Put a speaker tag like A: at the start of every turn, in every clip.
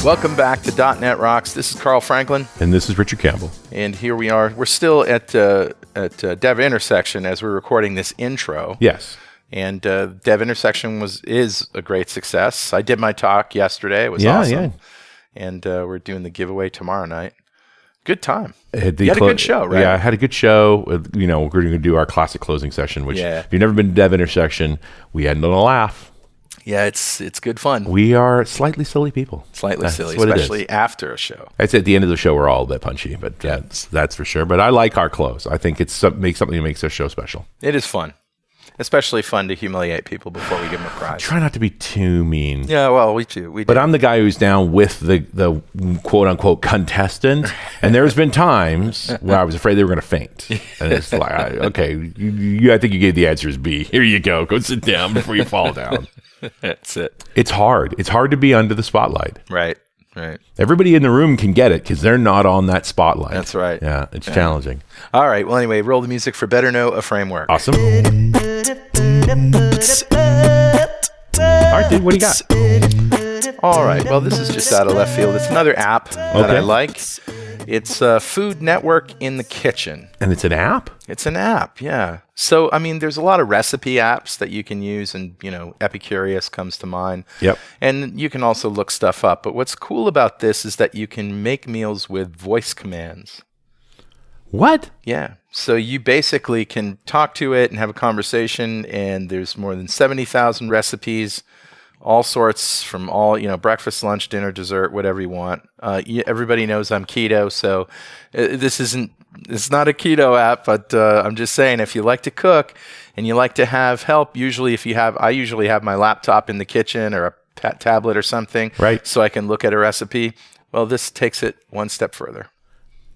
A: Welcome back to .NET Rocks. This is Carl Franklin.
B: And this is Richard Campbell.
A: And here we are. We're still at Dev Intersection as we're recording this intro.
B: Yes.
A: And Dev Intersection is a great success. I did my talk yesterday. It was awesome. Yeah. And we're doing the giveaway tomorrow night. Good time. You had a good show, right?
B: Yeah, I had a good show. You know, we're going to do our classic closing session, which if you've never been to Dev Intersection, we end on a laugh. Yeah,
A: it's good fun.
B: We are slightly silly people.
A: Slightly silly, especially after a show.
B: I'd say at the end of the show, we're all a bit punchy, but that's for sure. But I like our close. I think it's something that makes our show special.
A: It is fun. Especially fun to humiliate people before we give them a prize.
B: Try not to be too mean.
A: Yeah, well, we do.
B: But I'm the guy who's down with the quote-unquote contestant, and there's been times where I was afraid they were going to faint. And it's like, okay, I think you gave the answers B. Here you go. Go sit down before you fall down.
A: That's it.
B: It's hard. It's hard to be under the spotlight.
A: Right.
B: Everybody in the room can get it because they're not on that spotlight.
A: That's right.
B: Yeah, it's challenging.
A: All right. Well, anyway, roll the music for Better Know a Framework.
B: Awesome. All right, dude, what do you got?
A: All right. Well, this is just out of left field. It's another app that I like. It's Food Network in the Kitchen.
B: And it's an app?
A: It's an app, yeah. So, I mean, there's a lot of recipe apps that you can use, and, Epicurious comes to mind.
B: Yep.
A: And you can also look stuff up. But what's cool about this is that you can make meals with voice commands.
B: What?
A: Yeah. So you basically can talk to it and have a conversation, and there's more than 70,000 recipes, all sorts from breakfast, lunch, dinner, dessert, whatever you want. Everybody knows I'm keto, so it's not a keto app, but I'm just saying if you like to cook and you like to have help, I usually have my laptop in the kitchen or a tablet or something,
B: right?
A: So I can look at a recipe. Well, this takes it one step further.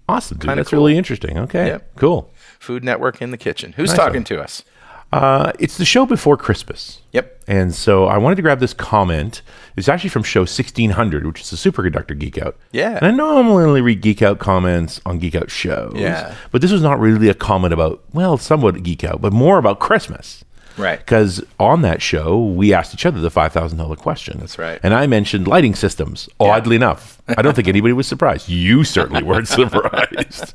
B: Awesome, dude. That's really interesting. Okay,
A: yep.
B: Cool.
A: Food Network in the Kitchen. Who's talking to us?
B: It's the show before Christmas.
A: Yep.
B: And so I wanted to grab this comment. It's actually from show 1600, which is a superconductor Geek Out.
A: Yeah.
B: And I normally only read Geek Out comments on Geek Out shows.
A: Yeah.
B: But this was not really a comment about, somewhat Geek Out, but more about Christmas.
A: Right.
B: Because on that show, we asked each other the $5,000 question.
A: That's right.
B: And I mentioned lighting systems, oddly enough. I don't think anybody was surprised. You certainly weren't surprised.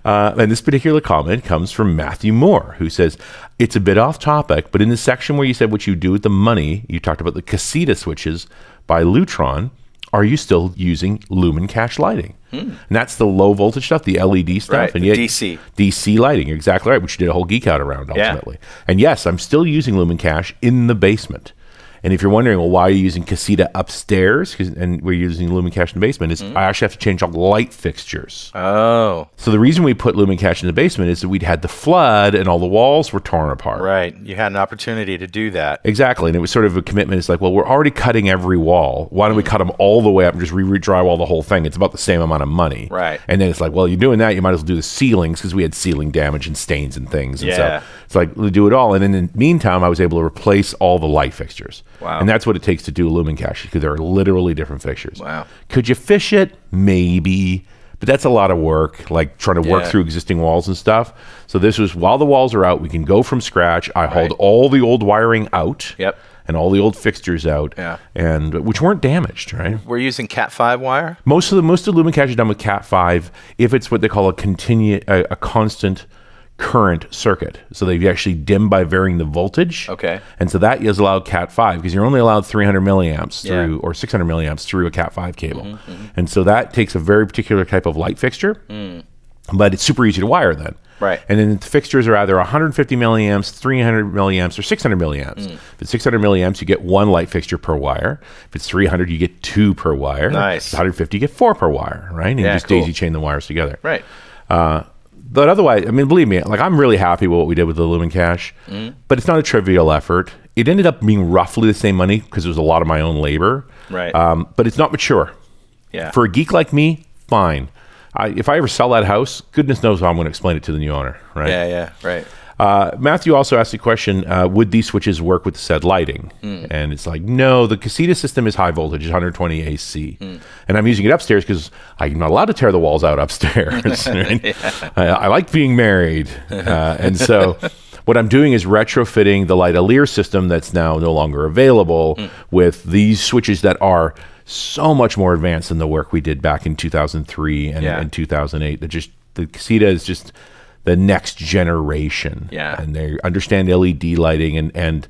B: And this particular comment comes from Matthew Moore, who says, it's a bit off topic, but in the section where you said what you do with the money, you talked about the Casita switches by Lutron. Are you still using Lumen Cache lighting? And that's the low voltage stuff, the LED stuff.
A: Right,
B: and
A: the DC.
B: DC lighting, you're exactly right, which you did a whole geek out around ultimately. Yeah. And yes, I'm still using Lumen Cache in the basement. And if you're wondering, why are you using Casita upstairs and we're using Lumen Cache in the basement, is I actually have to change all the light fixtures.
A: Oh.
B: So the reason we put Lumen Cache in the basement is that we'd had the flood and all the walls were torn apart.
A: Right. You had an opportunity to do that.
B: Exactly. And it was sort of a commitment. It's like, we're already cutting every wall. Why don't we cut them all the way up and just re-drywall the whole thing? It's about the same amount of money.
A: Right.
B: And then it's like, you're doing that, you might as well do the ceilings because we had ceiling damage and stains and things. And so it's like, we do it all. And in the meantime, I was able to replace all the light fixtures.
A: Wow.
B: And that's what it takes to do Lumen Cache, because there are literally different fixtures.
A: Wow.
B: Could you fish it? Maybe. But that's a lot of work, like trying to work through existing walls and stuff. So this was, while the walls are out, we can go from scratch. I hauled all the old wiring out.
A: Yep.
B: And all the old fixtures out.
A: Yeah.
B: And which weren't damaged, right?
A: We're using Cat5 wire?
B: Most of Lumen Cache is done with Cat5 if it's what they call a constant current circuit. So they actually dim by varying the voltage.
A: Okay.
B: And so that is allowed Cat5 because you're only allowed 300 milliamps through or 600 milliamps through a Cat5 cable. And so that takes a very particular type of light fixture, but it's super easy to wire then.
A: Right.
B: And then the fixtures are either 150 milliamps, 300 milliamps, or 600 milliamps. If it's 600 milliamps, you get one light fixture per wire. If it's 300, you get two per wire.
A: Nice.
B: If it's 150, you get four per wire, right? And you just daisy chain the wires together.
A: Right.
B: But otherwise, I mean, believe me, like I'm really happy with what we did with the Lumen Cache, but it's not a trivial effort. It ended up being roughly the same money because it was a lot of my own labor.
A: Right.
B: But it's not mature.
A: Yeah.
B: For a geek like me, fine. If I ever sell that house, goodness knows how I'm going to explain it to the new owner, right?
A: Yeah, right.
B: Matthew also asked the question, would these switches work with said lighting? And it's like, no, the Casita system is high voltage, 120 AC. And I'm using it upstairs because I'm not allowed to tear the walls out upstairs. Right? I like being married. And so What I'm doing is retrofitting the Lightalier system that's now no longer available with these switches that are so much more advanced than the work we did back in 2003 and 2008. The Casita is just the next generation.
A: Yeah.
B: And they understand LED lighting and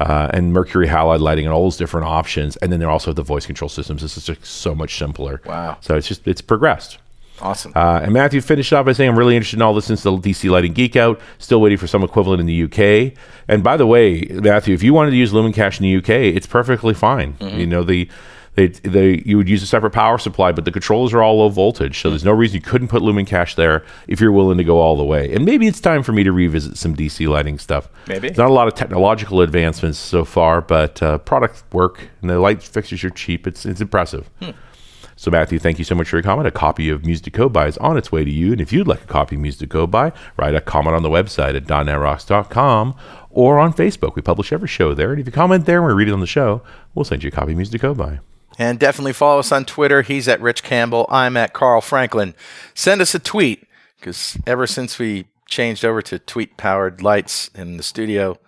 B: mercury halide lighting and all those different options. And then they also have the voice control systems. This is just so much simpler.
A: Wow.
B: So it's progressed.
A: Awesome.
B: And Matthew finished off by saying, I'm really interested in all this since the DC Lighting Geek Out. Still waiting for some equivalent in the UK. And by the way, Matthew, if you wanted to use Lumen Cache in the UK, it's perfectly fine. You know, you would use a separate power supply, but the controllers are all low voltage, so there's no reason you couldn't put Lumen Cache there if you're willing to go all the way. And maybe it's time for me to revisit some DC lighting stuff.
A: Maybe.
B: There's not a lot of technological advancements so far, but product work and the light fixtures are cheap. It's impressive. So Matthew, thank you so much for your comment. A copy of Music to Code By is on its way to you. And if you'd like a copy of Music to Code By, write a comment on the website at .netrocks.com or on Facebook. We publish every show there. And if you comment there and we read it on the show, we'll send you a copy of Music to Code By.
A: And definitely follow us on Twitter. He's at Rich Campbell. I'm at Carl Franklin. Send us a tweet, because ever since we changed over to tweet-powered lights in the studio,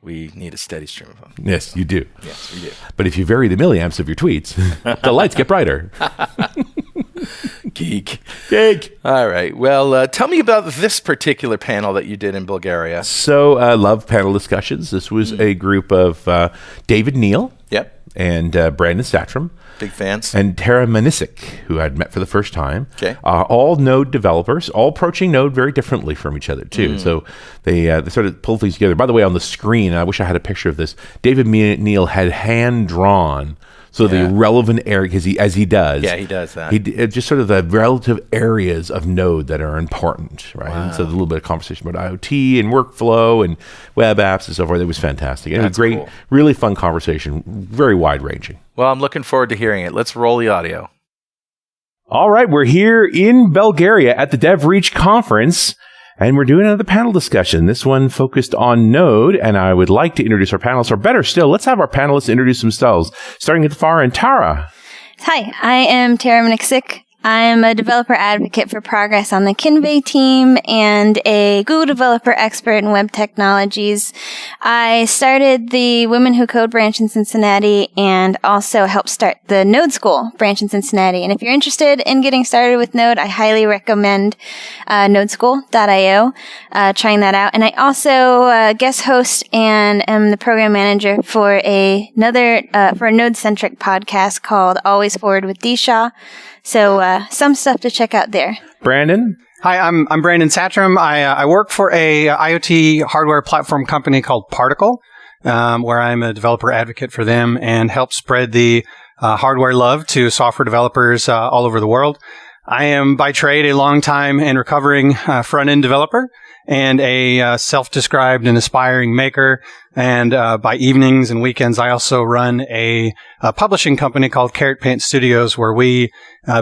A: we need a steady stream of them.
B: Yes, you do.
A: Yes, we do.
B: But if you vary the milliamps of your tweets, the lights get brighter.
A: Geek.
B: All
A: right. Well, tell me about this particular panel that you did in Bulgaria.
B: So, love panel discussions. This was a group of David Neal.
A: Yep.
B: And Brandon Satrom.
A: Big fans.
B: And Tara Manicsic, who I'd met for the first time.
A: Okay.
B: All Node developers, all approaching Node very differently from each other, too. So they sort of pulled things together. By the way, on the screen, I wish I had a picture of this. David Neal had hand-drawn the relevant area, as he does.
A: Yeah, he does that.
B: Just sort of the relative areas of Node that are important, right?
A: Wow.
B: And so a little bit of conversation about IoT and workflow and web apps and so forth. It was fantastic. It was a great, really fun conversation, very wide-ranging.
A: Well, I'm looking forward to hearing it. Let's roll the audio.
B: All right, we're here in Bulgaria at the DevReach conference, and we're doing another panel discussion. This one focused on Node, and I would like to introduce our panelists, or better still, let's have our panelists introduce themselves, starting at the far end. Tara.
C: Hi, I am Tara Manicsic. I'm a developer advocate for progress on the Kinvey team and a Google developer expert in web technologies. I started the Women Who Code branch in Cincinnati and also helped start the Node School branch in Cincinnati. And if you're interested in getting started with Node, I highly recommend nodeschool.io, trying that out. And I also guest host and am the program manager for a Node-centric podcast called Always Forward with D. Shaw. So some stuff to check out there.
B: Brandon?
D: Hi, I'm Brandon Satrom. I work for a IoT hardware platform company called Particle, where I'm a developer advocate for them and help spread the hardware love to software developers all over the world. I am by trade a long-time and recovering front-end developer and a self-described and aspiring maker. And by evenings and weekends, I also run a publishing company called Carrot Paint Studios, where we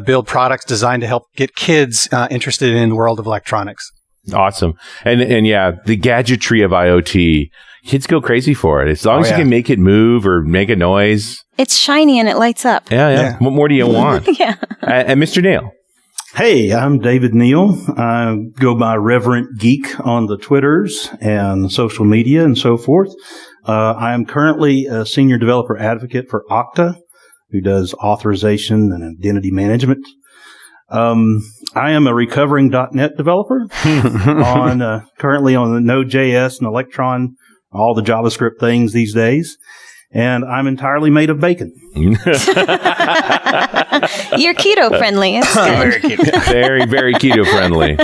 D: build products designed to help get kids interested in the world of electronics.
B: Awesome. And yeah, the gadgetry of IoT, kids go crazy for it. As long as you can make it move or make a noise.
C: It's shiny and it lights up.
B: Yeah. What more do you want?
C: Yeah.
B: And Mr. Neal.
E: Hey, I'm David Neal. I go by Reverent Geek on the Twitters and social media and so forth. I am currently a senior developer advocate for Okta, who does authorization and identity management. I am a recovering .NET developer currently on the Node.js and Electron, all the JavaScript things these days. And I'm entirely made of bacon.
C: You're keto friendly. It's good.
B: Very, very keto friendly.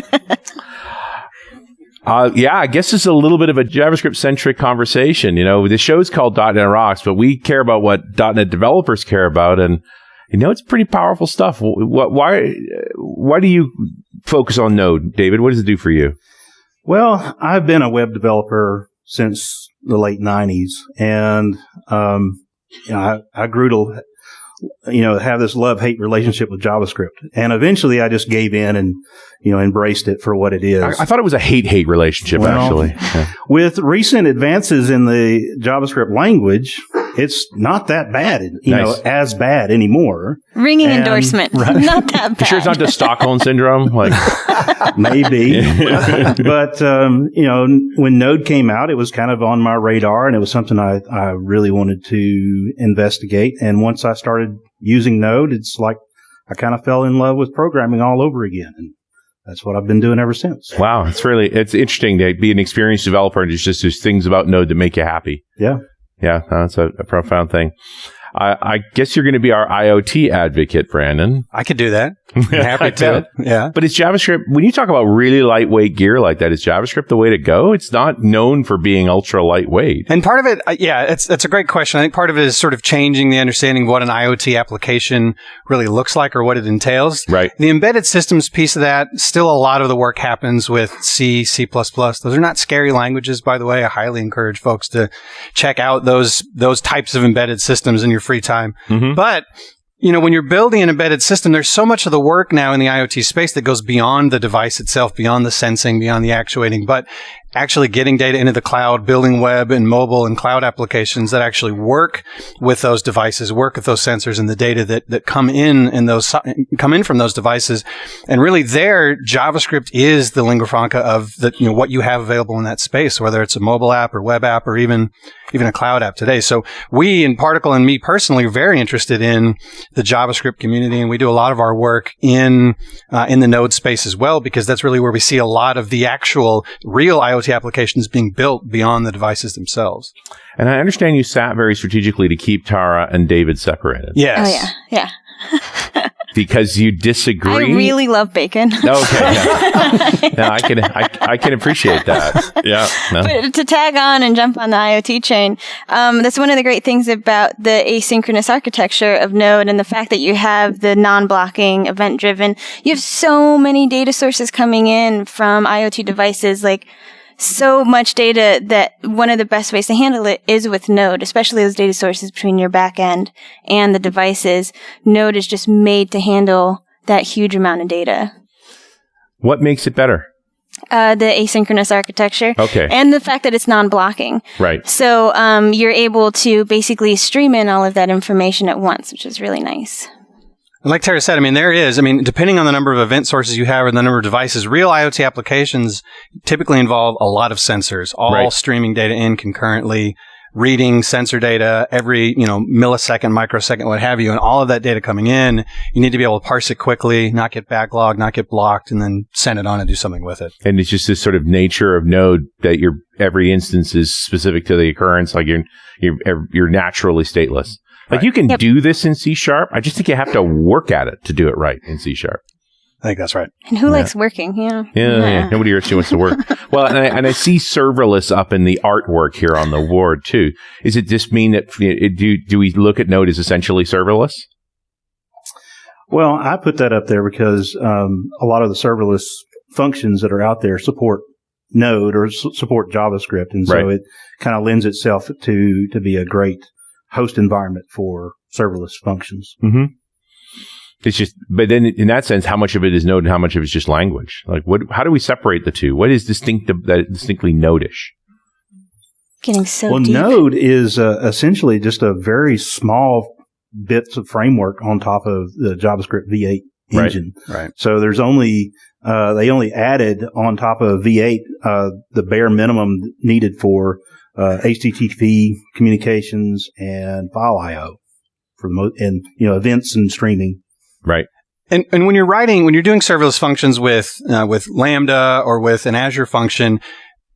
B: I guess it's a little bit of a JavaScript-centric conversation. You know, the show's called .NET Rocks, but we care about what .NET developers care about, and it's pretty powerful stuff. Why do you focus on Node, David? What does it do for you?
E: Well, I've been a web developer since the late 90s, and I grew to have this love-hate relationship with JavaScript, and eventually I just gave in and embraced it for what it is.
B: I thought it was a hate-hate relationship, actually.
E: With recent advances in the JavaScript language, it's not that bad,
B: Nice.
E: as bad anymore.
C: Ringing endorsement.
E: Right.
C: Not that bad.
B: You sure it's not just Stockholm syndrome? Like,
E: Maybe. But, when Node came out, it was kind of on my radar, and it was something I really wanted to investigate. And once I started using Node, it's like I kind of fell in love with programming all over again. And that's what I've been doing ever since.
B: wow, it's interesting to be an experienced developer, and there's things about Node that make you happy.
E: Yeah.
B: Yeah, that's a profound thing. I guess you're going to be our IoT advocate, Brandon.
D: I could do that. I'm happy to. Yeah.
B: But is JavaScript, when you talk about really lightweight gear like that, is JavaScript the way to go? It's not known for being ultra lightweight.
D: And part of it, it's a great question. I think part of it is sort of changing the understanding of what an IoT application really looks like or what it entails.
B: Right.
D: The embedded systems piece of that, still a lot of the work happens with C, C++. Those are not scary languages, by the way. I highly encourage folks to check out those types of embedded systems in your free time.
B: Mm-hmm.
D: But when you're building an embedded system, there's so much of the work now in the IoT space that goes beyond the device itself, beyond the sensing, beyond the actuating, but actually getting data into the cloud, building web and mobile and cloud applications that actually work with those devices, work with those sensors and the data that come in from those devices. And really there, JavaScript is the lingua franca of what you have available in that space, whether it's a mobile app or web app or even a cloud app today. So we in Particle and me personally are very interested in the JavaScript community, and we do a lot of our work in the Node space as well, because that's really where we see a lot of the actual real IoT applications being built beyond the devices themselves.
B: And I understand you sat very strategically to keep Tara and David separated.
D: Yes.
C: Oh, yeah.
B: Because you disagree?
C: I really love bacon.
B: Okay. Yeah. No, I can appreciate that. Yeah. No.
C: But to tag on and jump on the IoT chain, that's one of the great things about the asynchronous architecture of Node and the fact that you have the non-blocking, event-driven. You have so many data sources coming in from IoT devices, like so much data that one of the best ways to handle it is with Node, especially those data sources between your backend and the devices. Node is just made to handle that huge amount of data.
B: What makes it better?
C: The asynchronous architecture.
B: Okay.
C: And the fact that it's non-blocking.
B: Right.
C: So you're able to basically stream in all of that information at once, which is really nice.
D: And like Tara said, depending on the number of event sources you have or the number of devices, real IoT applications typically involve a lot of sensors, all streaming data in concurrently, reading sensor data every, millisecond, microsecond, what have you, and all of that data coming in, you need to be able to parse it quickly, not get backlogged, not get blocked, and then send it on and do something with it.
B: And it's just this sort of nature of Node that every instance is specific to the occurrence, like you're naturally stateless. Like you can do this in C#. I just think you have to work at it to do it right in C#.
D: I think that's right.
C: And who likes working?
B: Yeah. Nobody actually wants to work. Well, and I see serverless up in the artwork here on the board too. Is it just mean that do we look at Node as essentially serverless?
E: Well, I put that up there because a lot of the serverless functions that are out there support Node or support JavaScript, and so it kind of lends itself to be a great host environment for serverless functions.
B: Mm-hmm. It's just, but then in that sense, how much of it is Node and how much of it is just language? Like, how do we separate the two? What is distinctly Node-ish?
C: Getting so deep.
E: Node is essentially just a very small bits of framework on top of the JavaScript V8 engine.
D: Right.
E: So there's only they only added on top of V8 the bare minimum needed for HTTP communications and file I/O for events and streaming.
B: Right.
D: And when you're doing serverless functions with Lambda or with an Azure function,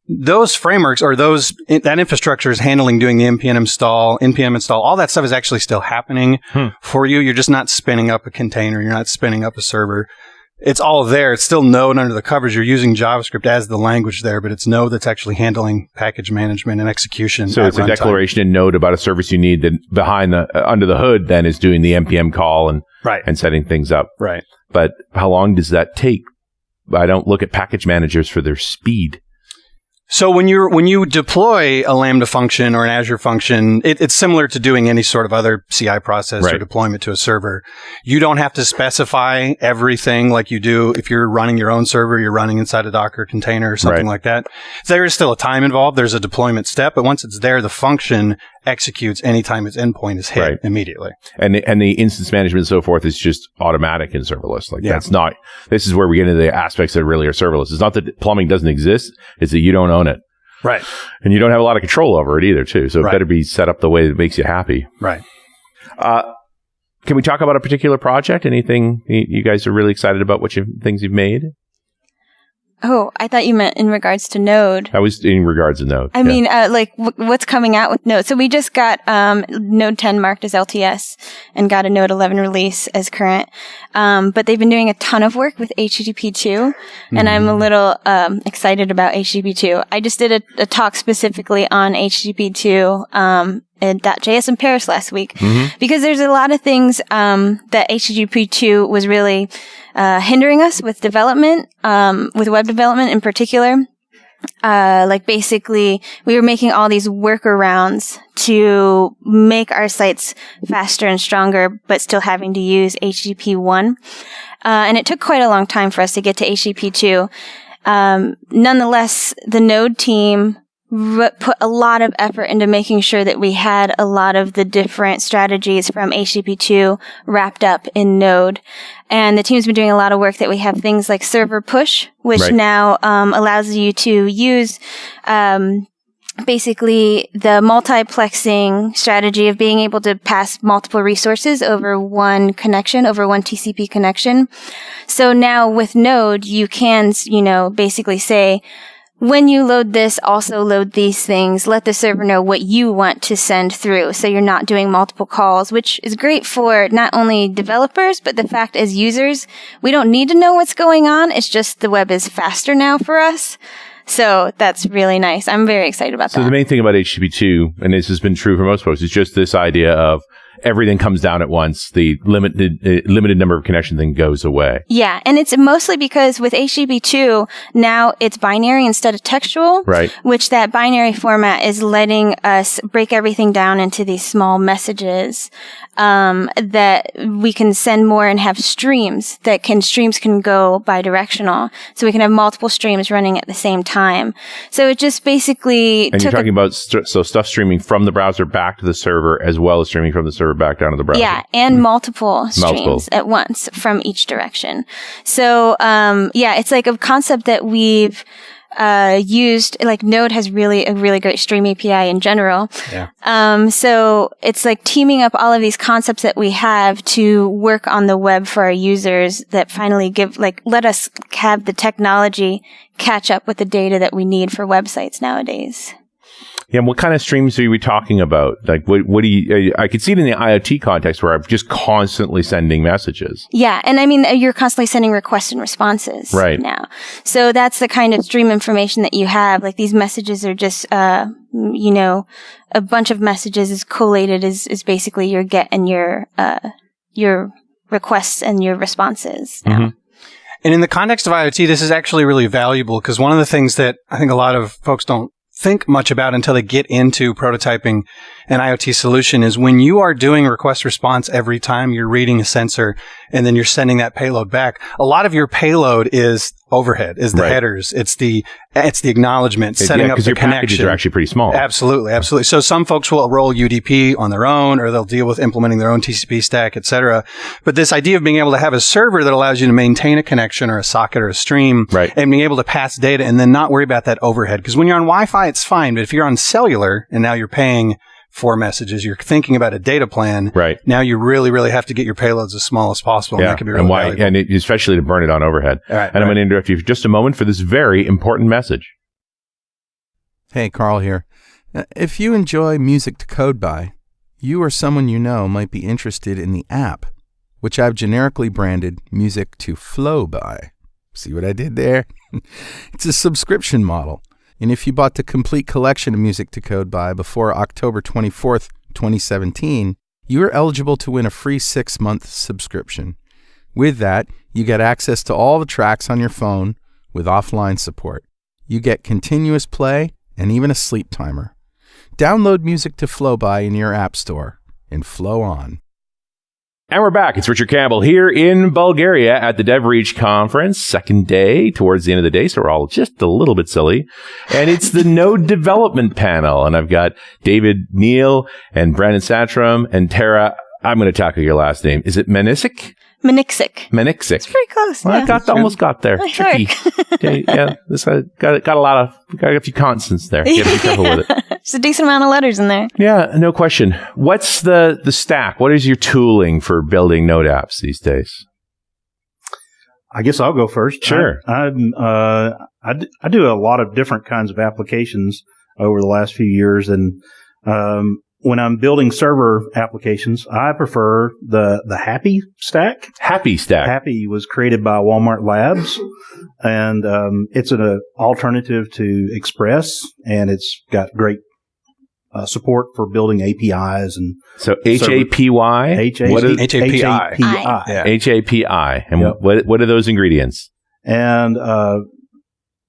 D: those frameworks or that infrastructure is handling doing the npm install, all that stuff is actually still happening for you. You're just not spinning up a container. You're not spinning up a server. It's all there. It's still Node under the covers. You're using JavaScript as the language there, but it's Node that's actually handling package management and execution.
B: So it's a declaration in Node about a service you need that under the hood then is doing the npm call and setting things up.
D: Right.
B: But how long does that take? I don't look at package managers for their speed.
D: So when you deploy a Lambda function or an Azure function, it's similar to doing any sort of other CI process or deployment to a server. You don't have to specify everything like you do if you're running your own server, you're running inside a Docker container or something like that. There is still a time involved. There's a deployment step, but once it's there, the function executes anytime its endpoint is hit immediately.
B: And the instance management and so forth is just automatic in serverless. Like that's not, this is where we get into the aspects that really are serverless. It's not that plumbing doesn't exist. It's that you don't own it.
D: Right.
B: And you don't have a lot of control over it either, too. So it better be set up the way that makes you happy.
D: Right.
B: Can we talk about a particular project? Anything you guys are really excited about? Things you've made?
C: Oh, I thought you meant in regards to Node.
B: I was in regards to Node.
C: I mean, what's coming out with Node? So we just got Node 10 marked as LTS and got a Node 11 release as current. But they've been doing a ton of work with HTTP 2, and I'm a little excited about HTTP 2. I just did a talk specifically on HTTP 2 at .js in Paris last week, because there's a lot of things that HTTP 2 was really hindering us with development, with web development in particular. Like basically, we were making all these workarounds to make our sites faster and stronger, but still having to use HTTP 1. And it took quite a long time for us to get to HTTP 2. Nonetheless, the Node team put a lot of effort into making sure that we had a lot of the different strategies from HTTP 2 wrapped up in Node. And the team's been doing a lot of work that we have things like server push, which now allows you to use basically the multiplexing strategy of being able to pass multiple resources over one connection, over one TCP connection. So now with Node, you can, basically say, when you load this, also load these things. Let the server know what you want to send through, so you're not doing multiple calls, which is great for not only developers, but the fact as users, we don't need to know what's going on. It's just the web is faster now for us. So that's really nice. I'm very excited about that.
B: So the main thing about HTTP 2, and this has been true for most folks, is just this idea of everything comes down at once. The limited number of connection thing goes away.
C: Yeah, and it's mostly because with HTTP 2, now it's binary instead of textual, which that binary format is letting us break everything down into these small messages that we can send more and have streams streams can go bidirectional. So we can have multiple streams running at the same time. So it just basically
B: And you're talking about stuff streaming from the browser back to the server, as well as streaming from the server back down to the browser.
C: Yeah, and multiple streams at once from each direction. So, it's like a concept that we've used, like Node has a really great Stream API in general. Yeah. So it's like teaming up all of these concepts that we have to work on the web for our users that finally let us have the technology catch up with the data that we need for websites nowadays.
B: Yeah, and what kind of streams are we talking about? Like, what do you? I could see it in the IoT context where I'm just constantly sending messages.
C: Yeah, and I mean, you're constantly sending requests and responses now. So that's the kind of stream information that you have. Like these messages are just, a bunch of messages is collated is basically your get and your requests and your responses now.
D: And in the context of IoT, this is actually really valuable because one of the things that I think a lot of folks don't think much about until they get into prototyping an IoT solution is when you are doing request response every time you're reading a sensor and then you're sending that payload back, a lot of your payload is overhead, is the headers. It's the acknowledgement, setting up the
B: your
D: connection.
B: Packages are actually pretty small.
D: Absolutely. So some folks will roll UDP on their own, or they'll deal with implementing their own TCP stack, etc. But this idea of being able to have a server that allows you to maintain a connection or a socket or a stream, and being able to pass data and then not worry about that overhead. Because when you're on Wi-Fi, it's fine. But if you're on cellular and now you're paying for messages, you're thinking about a data plan. Now you really, really have to get your payloads as small as possible. And that can be really valuable.
B: And especially to burn it on overhead. I'm going to interrupt you for just a moment for this very important message.
F: Hey, Carl here. If you enjoy music to code by, you or someone you know might be interested in the app, which I've generically branded Music to Flow by. See what I did there? It's a subscription model. And if you bought the complete collection of Music to Code by before October 24th, 2017, you are eligible to win a free 6-month subscription. With that, you get access to all the tracks on your phone with offline support. You get continuous play and even a sleep timer. Download Music to Flow By in your app store and flow on.
B: And we're back. It's Richard Campbell here in Bulgaria at the DevReach conference, second day, towards the end of the day, so we're all just a little bit silly. And it's the Node Development Panel, and I've got David Neal and Brandon Satrom and Tara. I'm going to tackle your last name. Is it Manicsic?
C: Manicsic.
B: Manicsic.
C: It's pretty close.
B: Well,
C: Yeah.
B: almost got there.
C: Nice
B: Tricky. Okay, yeah, this got a few consonants there. You have to be careful with it.
C: There's a decent amount of letters in there.
B: Yeah, no question. What's the stack? What is your tooling for building Node apps these days?
E: I guess I'll go first.
B: Sure.
E: I do a lot of different kinds of applications over the last few years, and when I'm building server applications, I prefer the Happy stack.
B: Happy stack.
E: Happy was created by Walmart Labs, and it's an alternative to Express, and it's got great support for building APIs and
B: So HAPY. What is
D: HAPI. Yeah.
B: HAPI? And
E: Yep.
B: what are those ingredients?
E: And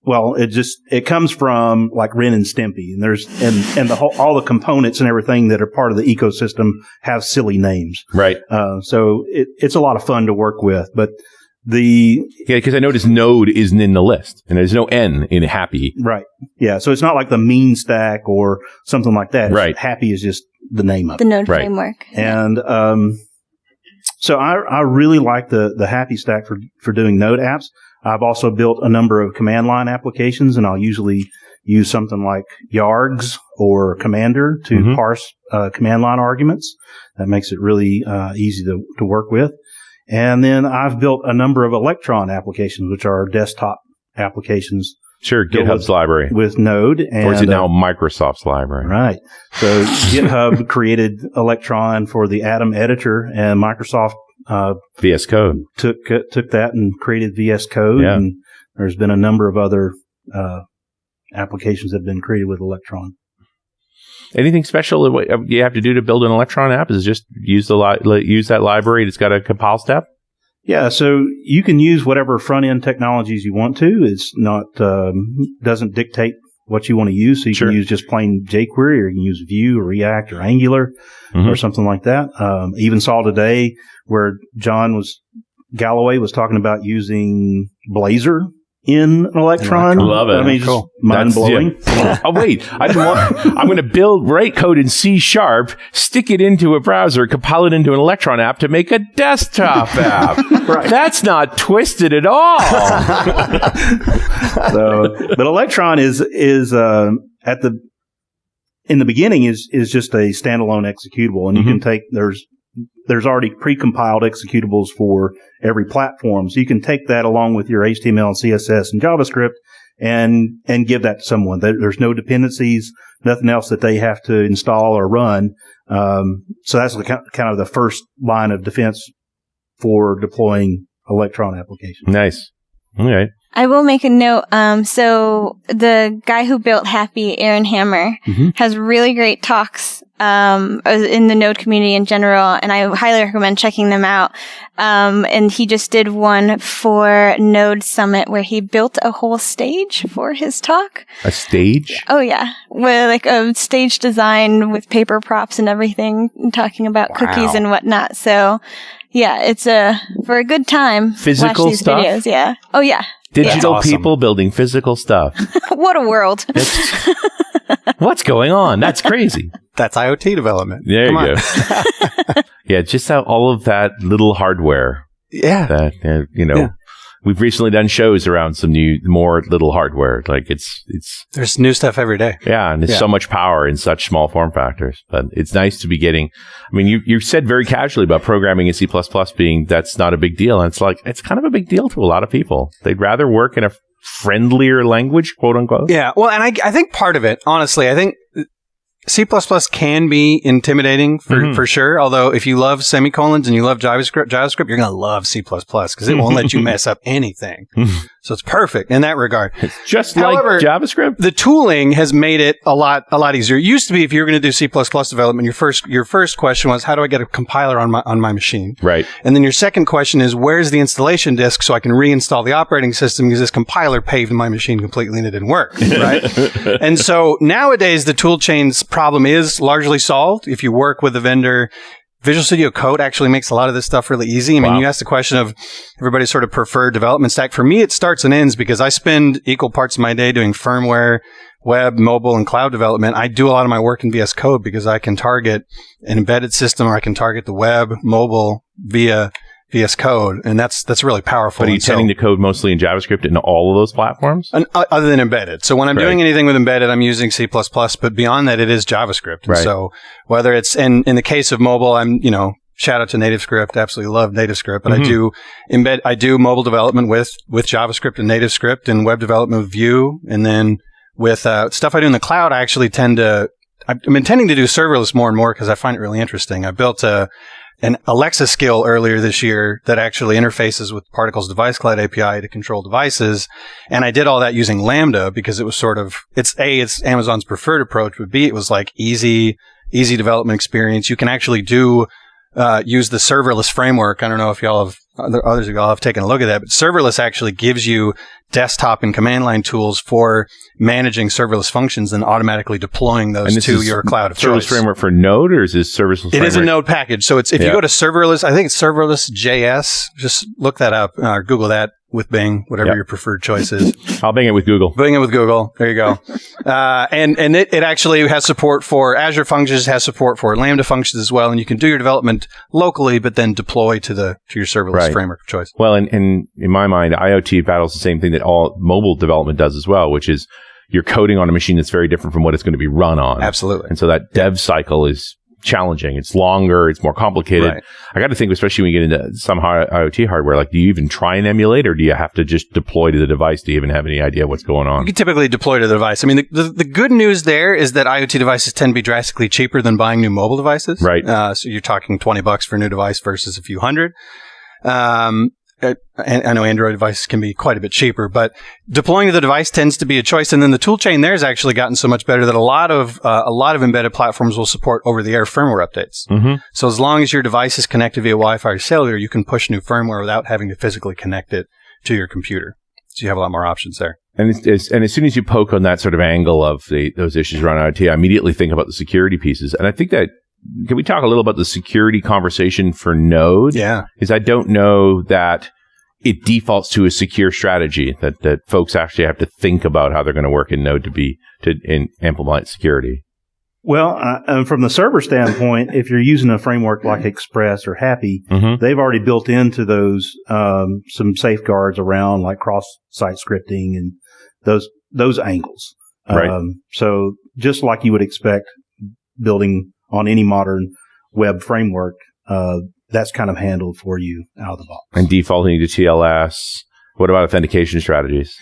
E: well, it comes from like Ren and Stimpy, and all the components and everything that are part of the ecosystem have silly names.
B: Right.
E: So it's a lot of fun to work with, but
B: Yeah, because I noticed Node isn't in the list, and there's no N in Happy.
E: right. Yeah. So it's not like the mean stack or something like that.
B: Right.
E: Happy is just the name of
C: The
E: it.
C: Node
B: Right.
C: framework.
E: And, so I really like the Happy stack for doing Node apps. I've also built a number of command line applications, and I'll usually use something like Yargs or Commander to parse command line arguments. That makes it really easy to work with. And then I've built a number of Electron applications, which are desktop applications.
B: Sure, GitHub's library.
E: With Node. And,
B: Or is it now Microsoft's library?
E: Right. So GitHub created Electron for the Atom editor, and Microsoft
B: VS Code.
E: took that and created VS Code.
B: Yeah.
E: And there's been a number of other applications that have been created with Electron.
B: Anything special that you have to do to build an Electron app? Is it just use that library? It's got a compile step?
E: Yeah, so you can use whatever front-end technologies you want to. It's not doesn't dictate what you want to use. So you
B: Sure.
E: can use just plain jQuery, or you can use Vue or React or Angular or something like that. Even saw today where Galloway was talking about using Blazor in Electron.
B: Love it.
E: I mean, just mind-blowing.
B: Yeah. Oh, wait. I'm going to write code in C#, stick it into a browser, compile it into an Electron app to make a desktop app.
E: Right.
B: That's not twisted at all.
E: But Electron is in the beginning is just a standalone executable, and you can take there's already pre-compiled executables for every platform, so you can take that along with your HTML and CSS and JavaScript and give that to someone. There's no dependencies, nothing else that they have to install or run. So that's kind of the first line of defense for deploying Electron applications.
B: Nice. All right.
C: I will make a note. So the guy who built Happy, Aaron Hammer, has really great talks in the Node community in general, and I highly recommend checking them out. And he just did one for Node Summit where he built a whole stage for his talk.
B: A stage?
C: Oh yeah, with like a stage design with paper props and everything, and talking about cookies and whatnot. So yeah, it's for a good time.
B: Physical
C: Watch these
B: stuff?
C: videos. Yeah. Oh yeah.
B: Digital
D: That's awesome.
B: people building physical stuff.
C: What a world.
B: What's going on? That's crazy.
D: That's IoT development.
B: There
D: Come
B: you
D: on.
B: go. Yeah, just how all of that little hardware
D: Yeah.
B: that, we've recently done shows around some more little hardware. Like it's
D: There's new stuff every day.
B: yeah, and there's so much power in such small form factors. But it's nice to be getting, I mean, you said very casually about programming in C++ being that's not a big deal. And it's like, it's kind of a big deal to a lot of people. They'd rather work in a friendlier language, quote unquote.
D: Yeah. Well, and I think part of it, honestly, I think C++ can be intimidating for sure. Although if you love semicolons and you love JavaScript, you're going to love C++ because it won't let you mess up anything. So it's perfect in that regard.
B: It's just
D: However,
B: like JavaScript.
D: The tooling has made it a lot easier. It used to be if you were going to do C++ development, your first question was, how do I get a compiler on my machine?
B: Right.
D: And then your second question is, where's the installation disk so I can reinstall the operating system because this compiler paved my machine completely and it didn't work, right? And so nowadays the tool chain's problem is largely solved. If you work with a vendor, Visual Studio Code actually makes a lot of this stuff really easy. I mean, you asked the question of everybody's sort of preferred development stack. For me, it starts and ends because I spend equal parts of my day doing firmware, web, mobile, and cloud development. I do a lot of my work in VS Code because I can target an embedded system or I can target the web, mobile via VS Code, and that's really powerful.
B: But are you tending to code mostly in JavaScript in all of those platforms?
D: Other than embedded. So when I'm doing anything with embedded, I'm using C++, but beyond that, it is JavaScript.
B: Right.
D: So whether it's in the case of mobile, I'm, shout out to NativeScript. Absolutely love NativeScript. But I do mobile development with JavaScript and NativeScript, and web development with Vue. And then with stuff I do in the cloud, I'm intending to do serverless more and more because I find it really interesting. I built an Alexa skill earlier this year that actually interfaces with Particle's Device Cloud API to control devices. And I did all that using Lambda because it was sort of, it's Amazon's preferred approach, but B, it was like easy development experience. You can actually use the serverless framework. I don't know if others of y'all have taken a look at that, but serverless actually gives you desktop and command line tools for managing serverless functions and automatically deploying those to your cloud of choice.
B: Serverless framework for Node, or is this serverless framework?
D: It is a Node package. So if you go to serverless, I think it's serverless JS. Just look that up or Google that with Bing, whatever your preferred choice is.
B: I'll Bing it with Google.
D: Bing it with Google. There you go. And it actually has support for Azure functions, has support for Lambda functions as well. And you can do your development locally, but then deploy to your serverless framework of choice.
B: Well, and in my mind, IoT battles the same thing that all mobile development does as well, which is you're coding on a machine that's very different from what it's going to be run on.
D: Absolutely.
B: And so that dev cycle is challenging. It's longer. It's more complicated.
D: Right.
B: I got to think, especially when you get into some IoT hardware, like, do you even try and emulate, or do you have to just deploy to the device? Do you even have any idea what's going on?
D: You can typically deploy to the device. I mean, the good news there is that IoT devices tend to be drastically cheaper than buying new mobile devices.
B: Right.
D: So you're talking $20 for a new device versus a few hundred. I know Android devices can be quite a bit cheaper, but deploying to the device tends to be a choice. And then the tool chain there has actually gotten so much better that a lot of embedded platforms will support over-the-air firmware updates. Mm-hmm. So as long as your device is connected via Wi-Fi or cellular, you can push new firmware without having to physically connect it to your computer. So you have a lot more options there.
B: And as soon as you poke on that sort of angle of those issues around IoT, I immediately think about the security pieces. And I think that, can we talk a little about the security conversation for Node?
D: Yeah.
B: Because I don't know that it defaults to a secure strategy, that folks actually have to think about how they're going to work in Node to implement security.
E: Well, from the server standpoint, if you're using a framework like Express or Happy, they've already built into those some safeguards around like cross-site scripting and those angles.
B: Right.
E: So just like you would expect building on any modern web framework, that's kind of handled for you out of the box.
B: And defaulting to TLS. What about authentication strategies?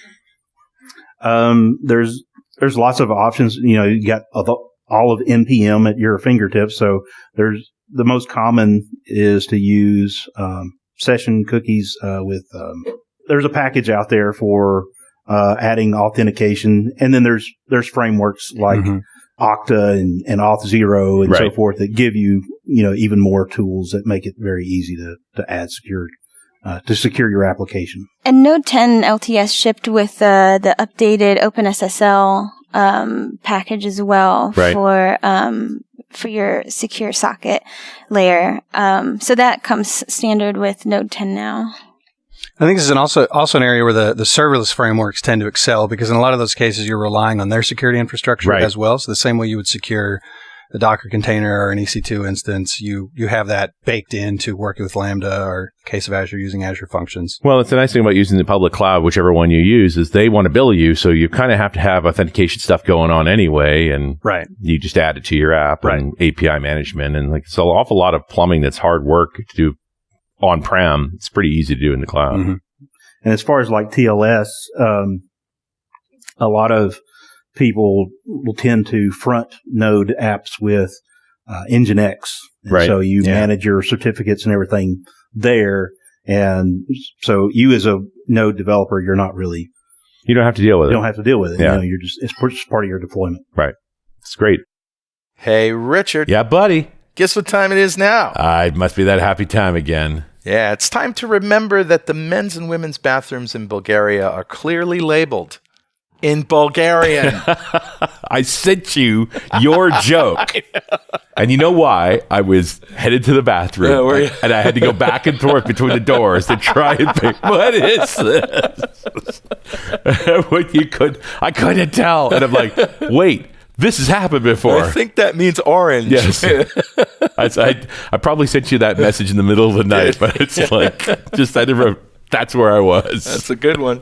E: There's lots of options. You got all of NPM at your fingertips. So the most common is to use session cookies with. There's a package out there for adding authentication, and then there's frameworks like Okta and Auth0 and so forth that give you even more tools that make it very easy to add to secure your application.
C: And Node 10 LTS shipped with the updated OpenSSL package as well for your secure socket layer. So that comes standard with Node 10 now.
D: I think this is also an area where the serverless frameworks tend to excel, because in a lot of those cases you're relying on their security infrastructure as well. So the same way you would secure a Docker container or an EC2 instance, you have that baked into working with Lambda, or in the case of Azure, using Azure functions.
B: Well, it's the nice thing about using the public cloud, whichever one you use, is they want to bill you, so you kind of have to have authentication stuff going on anyway, and you just add it to your app and API management, and it's an awful lot of plumbing that's hard work to do on-prem. It's pretty easy to do in the cloud.
E: Mm-hmm. And as far as like TLS, a lot of people will tend to front node apps with Nginx. So you manage your certificates and everything there. And so you as a node developer, you're not really,
B: You don't have to deal with
E: you
B: it.
E: don't have to deal with it.
B: Yeah.
E: You know, it's just part of your deployment.
B: Right. It's great.
A: Hey, Richard.
B: Yeah, buddy.
A: Guess what time it is now?
B: It must be that happy time again.
A: Yeah, it's time to remember that the men's and women's bathrooms in Bulgaria are clearly labeled in Bulgarian.
B: I sent you your joke. And you know why? I was headed to the bathroom.
A: Yeah, were you?
B: And I had to go back and forth between the doors to try and think, what is this? I couldn't tell. And I'm like, wait, this has happened before.
A: I think that means orange.
B: Yes. I probably sent you that message in the middle of the night, but it's like, that's where I was.
A: That's a good one.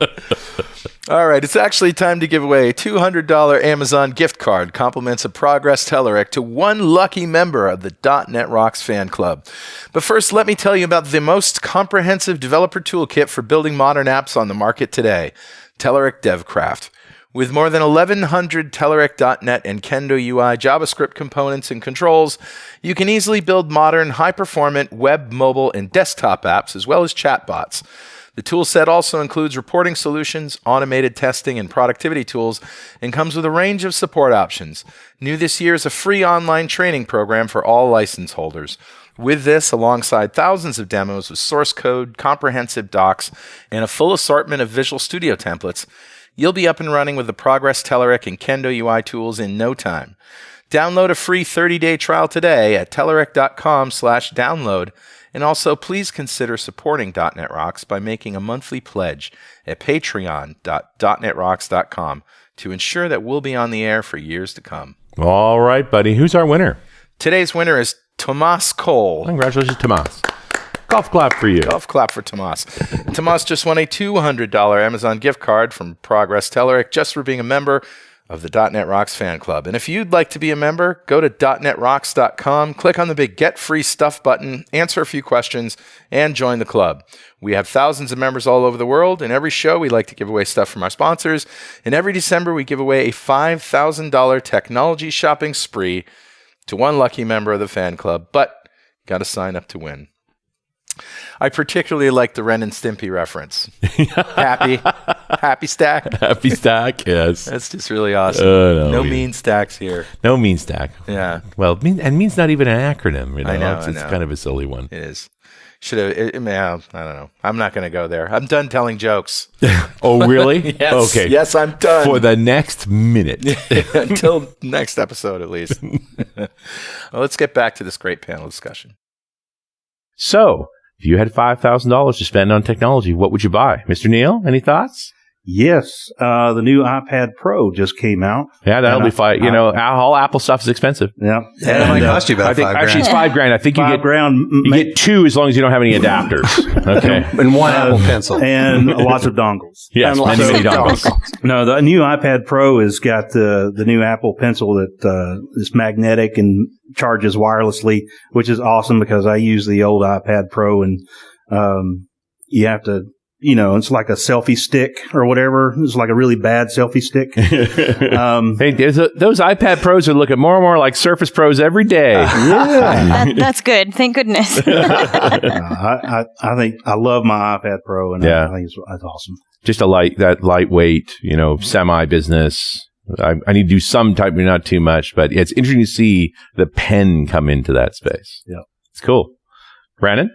A: All right, it's actually time to give away a $200 Amazon gift card, compliments of Progress Telerik, to one lucky member of the .NET Rocks fan club. But first, let me tell you about the most comprehensive developer toolkit for building modern apps on the market today, Telerik DevCraft. With more than 1,100 Telerik.NET and Kendo UI JavaScript components and controls, you can easily build modern, high-performant web, mobile, and desktop apps, as well as chatbots. The toolset also includes reporting solutions, automated testing, and productivity tools, and comes with a range of support options. New this year is a free online training program for all license holders. With this, alongside thousands of demos with source code, comprehensive docs, and a full assortment of Visual Studio templates, you'll be up and running with the Progress Telerik and Kendo UI tools in no time. Download a free 30-day trial today at telerik.com/download. And also, please consider supporting .NET Rocks by making a monthly pledge at patreon.netrocks.com to ensure that we'll be on the air for years to come.
B: All right, buddy. Who's our winner?
A: Today's winner is Tomas Cole.
B: Congratulations, Tomas. Golf clap for you.
A: Golf clap for Tomas. Tomas just won a $200 Amazon gift card from Progress Telerik just for being a member of the .NET Rocks fan club. And if you'd like to be a member, go to .NETRocks.com, click on the big Get Free Stuff button, answer a few questions, and join the club. We have thousands of members all over the world, and every show we like to give away stuff from our sponsors, and every December we give away a $5,000 technology shopping spree to one lucky member of the fan club, but got to sign up to win. I particularly like the Ren and Stimpy reference. Happy stack.
B: Happy stack, yes.
A: That's just really awesome. No mean stacks here.
B: No mean stack.
A: Yeah.
B: Well, mean's not even an acronym. You know?
A: I know.
B: It's kind of a silly one.
A: It is. I don't know. I'm not going to go there. I'm done telling jokes.
B: Oh, really?
A: Yes.
B: Okay.
A: Yes, I'm done.
B: For the next minute.
A: Until next episode, at least. Well, let's get back to this great panel discussion.
B: So, if you had $5,000 to spend on technology, what would you buy? Mr. Neal, any thoughts?
E: Yes, the new iPad Pro just came out.
B: Yeah, that'll be fine. All Apple stuff is expensive.
E: Yeah,
D: It might cost you about $5,000.
B: Actually, it's $5,000. I think you
E: $5,000.
B: get two as long as you don't have any adapters. Okay,
D: And one Apple Pencil.
E: and lots of dongles.
B: yes,
D: And lots
B: many
D: of
B: dongles.
E: No, the new iPad Pro has got the new Apple Pencil that is magnetic and charges wirelessly, which is awesome because I use the old iPad Pro and you have to. It's like a selfie stick or whatever. It's like a really bad selfie stick.
B: Hey, those iPad Pros are looking more and more like Surface Pros every day.
C: That's good. Thank goodness.
E: I think I love my iPad Pro, and
B: Yeah.
E: I think it's awesome.
B: Just lightweight, semi business. I need to do some type, but not too much. But it's interesting to see the pen come into that space.
E: Yeah,
B: it's cool. Brandon?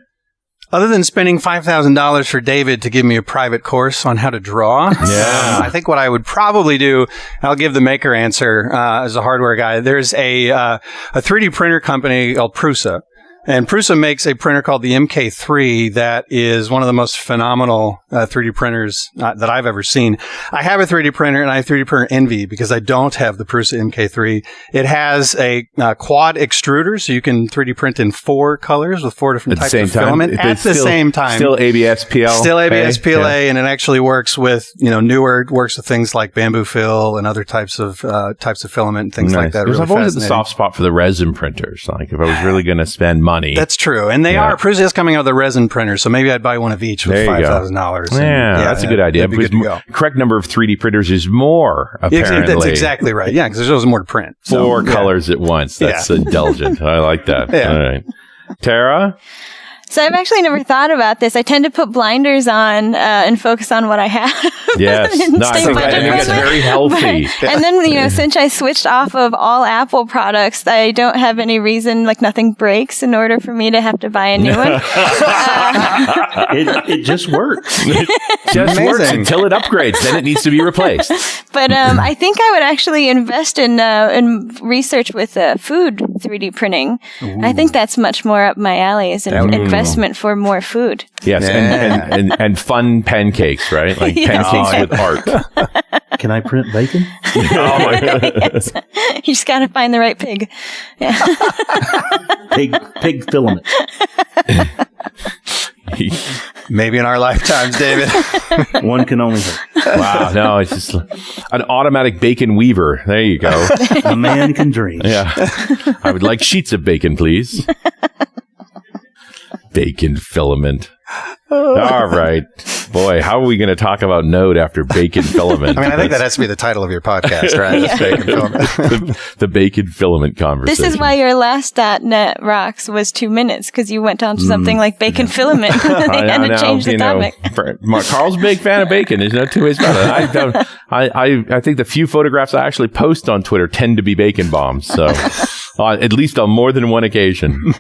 D: Other than spending $5,000 for David to give me a private course on how to draw, I think what I would probably do, I'll give the maker answer as a hardware guy. There's a 3D printer company called Prusa. And Prusa makes a printer called the MK3 that is one of the most phenomenal 3D printers that I've ever seen. I have a 3D printer, and I have 3D printer envy because I don't have the Prusa MK3. It has a quad extruder, so you can 3D print in 4 colors with 4 different types of filament at the same time.
B: Still ABS-PL.
D: Still ABS-PLA, and it actually works with, it works with things like bamboo fill and other types of filament and things like that.
B: Because
D: Really
B: I've always had the
D: fascinating.
B: soft spot for the resin printers. Like if I was really going to spend money.
D: That's true. And they are. Prusa is coming out with a resin printer, so maybe I'd buy one of each with $5,000.
B: Yeah, that's a good idea.
D: Because
B: correct number of 3D printers is more, apparently.
D: That's exactly right. Yeah, because there's always more to print. So,
B: 4 colors at once. That's indulgent. I like that.
D: Yeah.
B: All right. Tara?
C: So I've actually never thought about this. I tend to put blinders on and focus on what I have.
B: Yes. No, I think it's very healthy.
C: And then, since I switched off of all Apple products, I don't have any reason, like nothing breaks in order for me to have to buy a new one.
E: It just works.
B: It just works until it upgrades. Then it needs to be replaced.
C: But I think I would actually invest in research with food 3D printing. Ooh. I think that's much more up my alley as an investment for more food.
B: Yes, and fun pancakes, right? Like pancakes with art.
E: Can I print bacon?
B: Oh my God.
C: Yes. You just got to find the right pig. Yeah.
E: Pig filament.
G: Maybe in our lifetimes, David.
E: One can only hope.
B: Wow, no, it's just an automatic bacon weaver. There you go.
E: A man can dream.
B: Yeah. I would like sheets of bacon, please. Bacon filament. All right. Boy, how are we going to talk about Node after bacon filament?
G: I mean, I think that has to be the title of your podcast, right?
C: Yeah.
G: Bacon filament.
B: The bacon filament conversation.
C: This is why your last .NET Rocks was 2 minutes, because you went on to something like bacon filament. They had to change the topic.
B: Carl's a big fan of bacon. There's no two ways about it. I think the few photographs I actually post on Twitter tend to be bacon bombs. So at least on more than one occasion.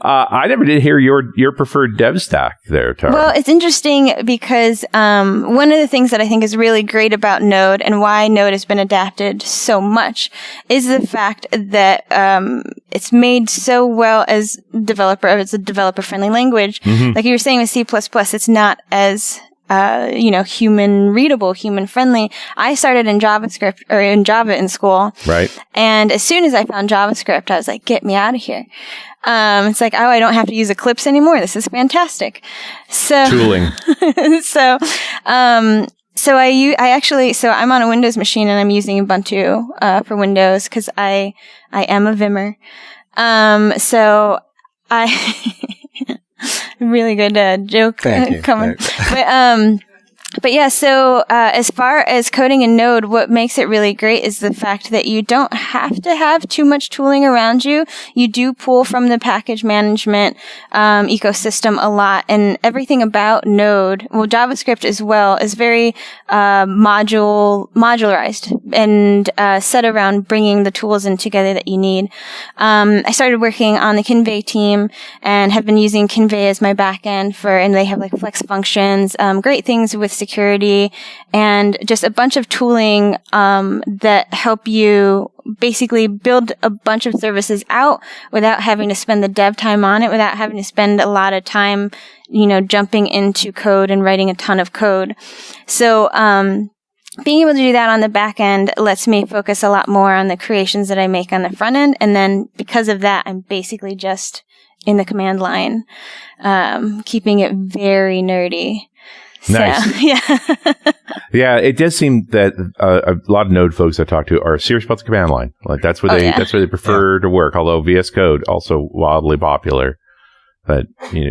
B: I never did hear your preferred dev stack there, Tara.
C: Well, it's interesting because one of the things that I think is really great about Node and why Node has been adapted so much is the fact that it's made so well as a developer-friendly language. Mm-hmm. Like you were saying with C++, it's not as human readable, human friendly. I started in JavaScript or in Java in school.
B: Right. And
C: as soon as I found JavaScript, I was like, get me out of here. It's like, I don't have to use Eclipse anymore. This is fantastic. So
B: tooling.
C: So I'm on a Windows machine and I'm using Ubuntu, for Windows because I am a Vimmer. So really good joke coming. But yeah, so as far as coding in Node, what makes it really great is the fact that you don't have to have too much tooling around you. You do pull from the package management ecosystem a lot, and everything about Node, well, JavaScript as well, is very modularized and set around bringing the tools in together that you need. I started working on the Kinvey team and have been using Kinvey as my backend and they have like flex functions, great things with security, and just a bunch of tooling that help you basically build a bunch of services out without having to spend the dev time on it, without having to spend a lot of time, jumping into code and writing a ton of code. So being able to do that on the back end lets me focus a lot more on the creations that I make on the front end, and then because of that, I'm basically just in the command line, keeping it very nerdy.
B: Nice.
C: So, yeah.
B: Yeah, it does seem that a lot of Node folks I talk to are serious about the command line. Like that's where they prefer to work. Although VS Code also wildly popular. But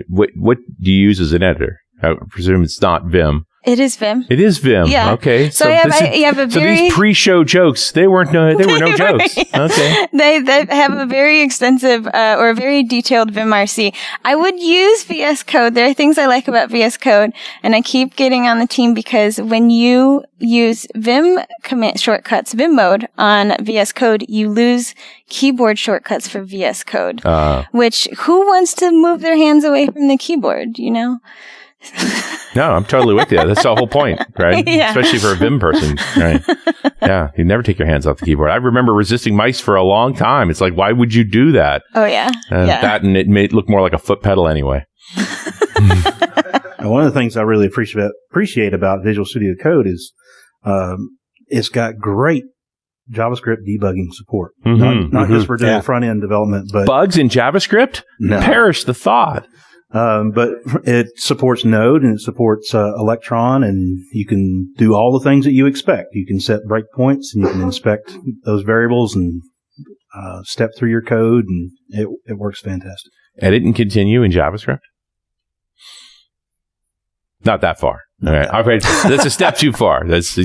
B: what do you use as an editor? I presume it's not Vim.
C: It is Vim.
B: It is Vim.
C: Yeah.
B: Okay.
C: So these
B: pre-show jokes, they were no jokes.
C: Yeah.
B: Okay.
C: They have a very extensive or a very detailed Vim RC. I would use VS Code. There are things I like about VS Code, and I keep getting on the team because when you use Vim command shortcuts, Vim mode on VS Code, you lose keyboard shortcuts for VS Code. Which who wants to move their hands away from the keyboard?
B: No, I'm totally with you. That's the whole point, right?
C: Yeah.
B: Especially for a Vim person, right? Yeah, you never take your hands off the keyboard. I remember resisting mice for a long time. It's like, why would you do that?
C: Oh, yeah.
B: That, and it made it look more like a foot pedal anyway.
E: One of the things I really appreciate about Visual Studio Code is it's got great JavaScript debugging support. Not just for doing front-end development, but
B: bugs in JavaScript?
E: No.
B: Perish the thought.
E: But it supports Node and it supports Electron, and you can do all the things that you expect. You can set breakpoints and you can inspect those variables and step through your code, and it works fantastic.
B: Edit and continue in JavaScript? Not that far. All right. That's a step too far. That's,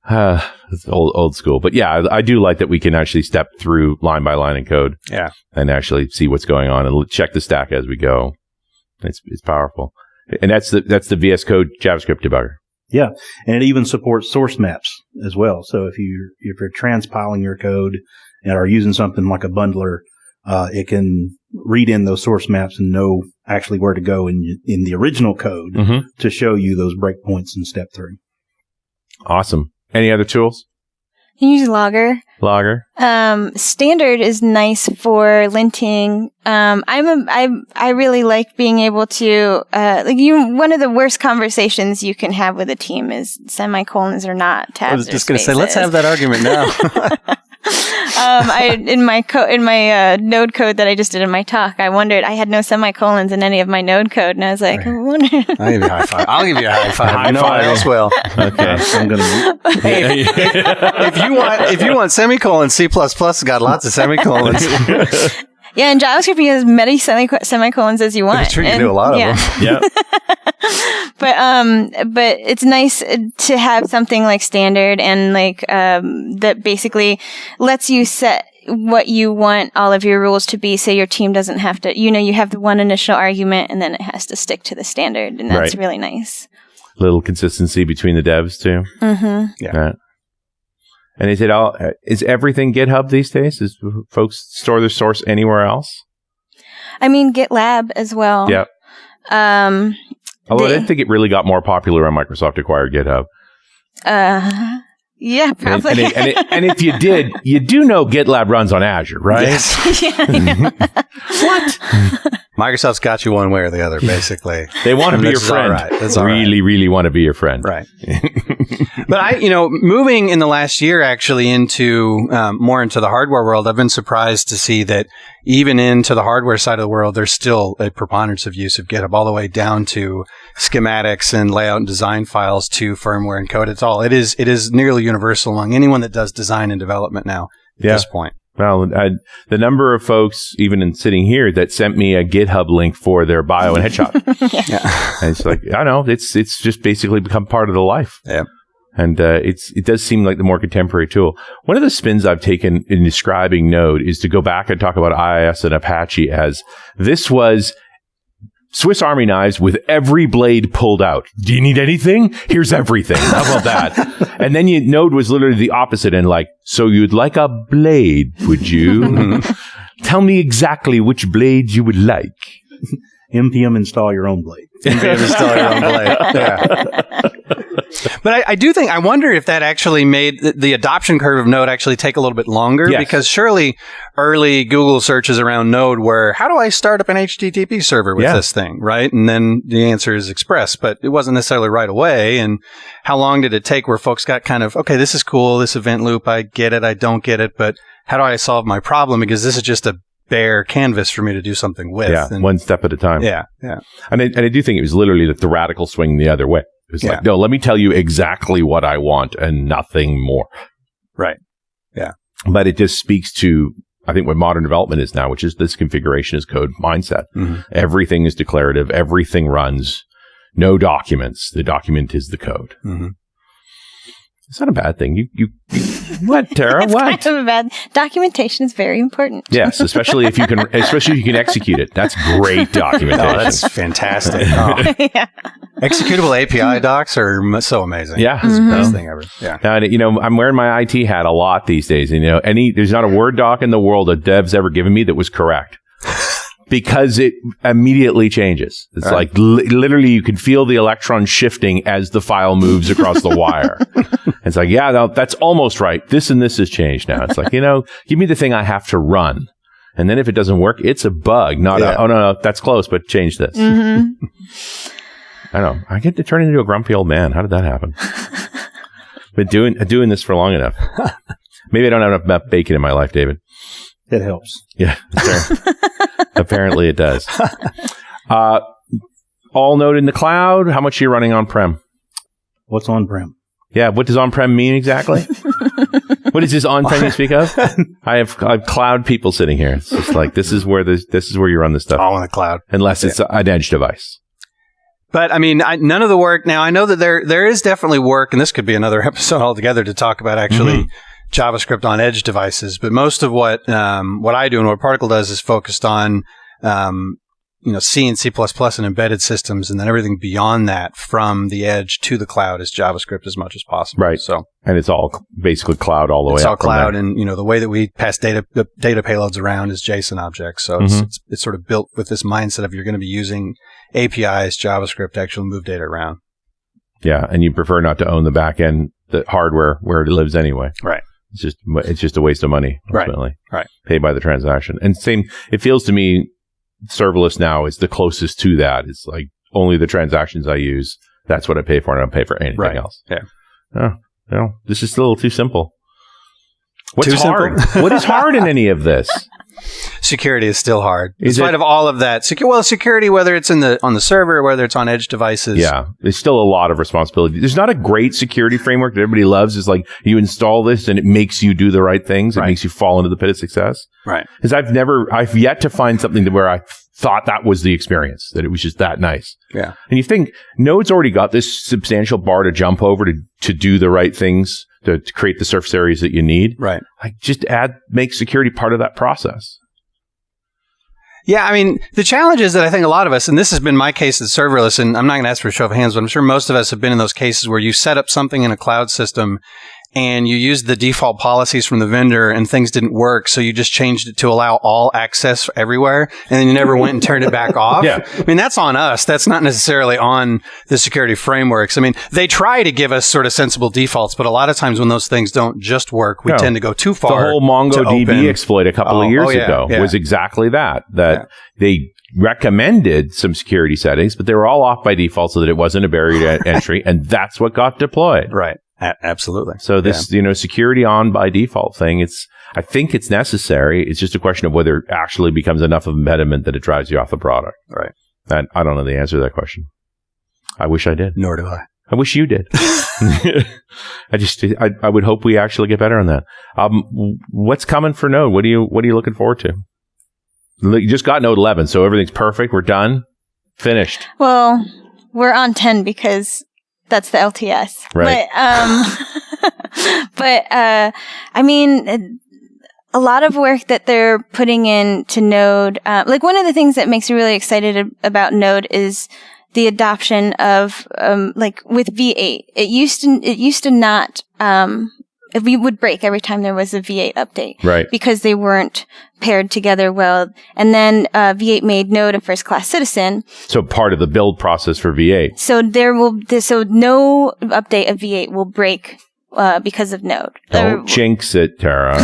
B: It's old school. But yeah, I do like that we can actually step through line by line in code.
D: Yeah.
B: And actually see what's going on and check the stack as we go. It's powerful. And that's the VS Code JavaScript debugger.
E: Yeah, and it even supports source maps as well. So if you're transpiling your code and are using something like a bundler, it can read in those source maps and know actually where to go in the original code to show you those breakpoints and step through.
B: Awesome. Any other tools?
C: You use Logger.
B: Logger.
C: Standard is nice for linting. I really like being able to, one of the worst conversations you can have with a team is semicolons are not tabs.
D: I was just going to say, let's have that argument now.
C: In my node code that I just did in my talk, I wondered, I had no semicolons in any of my node code, and I was like, I wonder.
G: I'll give you a high five. I'll give you a high five. No one else will.
B: Okay.
E: I'm going to.
G: Hey, if you want semicolons, C++ got lots of semicolons.
C: Yeah, in JavaScript, you have as many semicolons as you want.
G: It's true, you can do a lot of them.
B: Yeah.
C: But it's nice to have something like standard and that basically lets you set what you want all of your rules to be, so your team doesn't have to, you have the one initial argument and then it has to stick to the standard, and that's really nice.
B: Little consistency between the devs too.
C: Mm-hmm.
B: Yeah. And is everything GitHub these days? Does folks store their source anywhere else?
C: I mean, GitLab as well.
B: Yeah. Although I didn't think it really got more popular when Microsoft acquired GitHub.
C: Yeah, probably.
B: And if you did, you do know GitLab runs on Azure, right?
G: Yes.
C: What?
G: Microsoft's got you one way or the other, basically.
B: They want to be your friend.
G: All right. That's all
B: really, really want to be your friend.
D: Right. But moving in the last year actually into more into the hardware world, I've been surprised to see that even into the hardware side of the world, there's still a preponderance of use of GitHub, all the way down to schematics and layout and design files to firmware and code. It is nearly universal among anyone that does design and development now at this point.
B: Well, the number of folks, even sitting here, that sent me a GitHub link for their bio and headshot.
C: Yeah.
B: And it's like, I don't know, it's just basically become part of the life.
G: Yeah.
B: And it does seem like the more contemporary tool. One of the spins I've taken in describing Node is to go back and talk about IIS and Apache as this was Swiss Army knives with every blade pulled out. Do you need anything? Here's everything. How about that? And then Node was literally the opposite, and so you'd like a blade, would you? Tell me exactly which blade you would like.
E: NPM install your own blade.
G: NPM install your own blade. Yeah.
D: But I wonder if that actually made the adoption curve of Node actually take a little bit longer, because surely early Google searches around Node were, how do I start up an HTTP server with this thing, right? And then the answer is Express, but it wasn't necessarily right away. And how long did it take where folks got kind of, okay, this is cool, this event loop, I get it, I don't get it, but how do I solve my problem? Because this is just a bare canvas for me to do something with.
B: Yeah, one step at a time.
D: Yeah, yeah.
B: And I do think it was literally the radical swing the other way. It was like, no, let me tell you exactly what I want and nothing more.
D: Right. Yeah.
B: But it just speaks to, I think, what modern development is now, which is this configuration as code mindset. Mm-hmm. Everything is declarative. Everything runs. No documents. The document is the code. Mm-hmm. It's not a bad thing. You what, Tara?
C: It's
B: what?
C: kind of a bad. Documentation is very important.
B: Yes, especially if you can execute it. That's great documentation.
G: Oh, that's fantastic. Oh.
C: Yeah.
G: Executable API docs are so amazing.
B: Yeah,
G: it's the best thing ever. Yeah.
B: And, I'm wearing my IT hat a lot these days. And, there's not a Word doc in the world that dev's ever given me that was correct. Because it immediately changes. It's like literally you can feel the electron shifting as the file moves across the wire. It's like, no, that's almost right. This and this has changed now. It's like, give me the thing I have to run. And then if it doesn't work, it's a bug, not oh, no, that's close, but change this. Mm-hmm. I don't know. I get to turn into a grumpy old man. How did that happen? Been doing this for long enough. Maybe I don't have enough bacon in my life, David.
E: It helps.
B: Yeah, sure. Apparently it does. All Node in the cloud. How much are you running on-prem?
E: What's on-prem?
B: Yeah, what does on-prem mean exactly? What is this on-prem you speak of? I have cloud people sitting here. It's just like this is where you run this stuff.
G: All in the cloud.
B: Unless it's an edge device.
D: But I mean, none of the work. Now, I know that there is definitely work, and this could be another episode altogether to talk about actually JavaScript on edge devices. But most of what I do and what Particle does is focused on C and C++ and embedded systems, and then everything beyond that from the edge to the cloud is JavaScript as much as possible.
B: Right.
D: So,
B: and it's all basically cloud all the way up.
D: It's all cloud, and the way that we pass data payloads around is JSON objects. So it's sort of built with this mindset of you're going to be using APIs, JavaScript to actually move data around. Yeah,
B: and you prefer not to own the back end, the hardware where it lives anyway.
D: Right.
B: It's just a waste of money ultimately.
D: Right.
B: Pay by the transaction. And same. It feels to me, serverless now is the closest to that. It's like only the transactions I use. That's what I pay for, and I don't pay for anything else.
D: Yeah.
B: Oh, well, this is still a little too simple. What's
D: Too
B: hard?
D: simple?
B: What is hard in any of this?
D: Security is still hard. In
B: Is
D: spite
B: it?
D: of all of that. Security, whether it's on the server or whether it's on edge devices.
B: Yeah, there's still a lot of responsibility. There's not a great security framework that everybody loves. It's like you install this and it makes you do the right things. It makes you fall into the pit of success.
D: Right.
B: Because I've yet to find something where I thought that was the experience, that it was just that nice.
D: Yeah.
B: And you think Node's already got this substantial bar to jump over to do the right things, to create the surface areas that you need.
D: Right.
B: Like just make security part of that process.
D: Yeah, I mean, the challenge is that I think a lot of us, and this has been my case at serverless, and I'm not going to ask for a show of hands, but I'm sure most of us have been in those cases where you set up something in a cloud system and you used the default policies from the vendor and things didn't work, so you just changed it to allow all access everywhere, and then you never went and turned it back off.
B: Yeah.
D: I mean, that's on us. That's not necessarily on the security frameworks. I mean, they try to give us sort of sensible defaults, but a lot of times when those things don't just work, we tend to go too far.
B: The whole MongoDB exploit a couple of years ago was exactly that they recommended some security settings, but they were all off by default so that it wasn't a barrier to entry, and that's what got deployed.
D: Right. Absolutely.
B: So this, security on by default thing, I think it's necessary. It's just a question of whether it actually becomes enough of an impediment that it drives you off the product.
D: Right.
B: And I don't know the answer to that question. I wish I did.
D: Nor do I.
B: I wish you did. I would hope we actually get better on that. What's coming for Node? What are you looking forward to? You just got Node 11, so everything's perfect. We're done. Finished.
C: Well, we're on 10 because that's the LTS.
B: Right.
C: But I mean, a lot of work that they're putting into Node, like one of the things that makes me really excited about Node is the adoption of, like with V8. It used to not, we would break every time there was a V8 update.
B: Right.
C: Because they weren't paired together well. And then V8 made Node a first-class citizen.
B: So part of the build process for V8.
C: So no update of V8 will break because of Node.
B: Don't jinx it, Tara.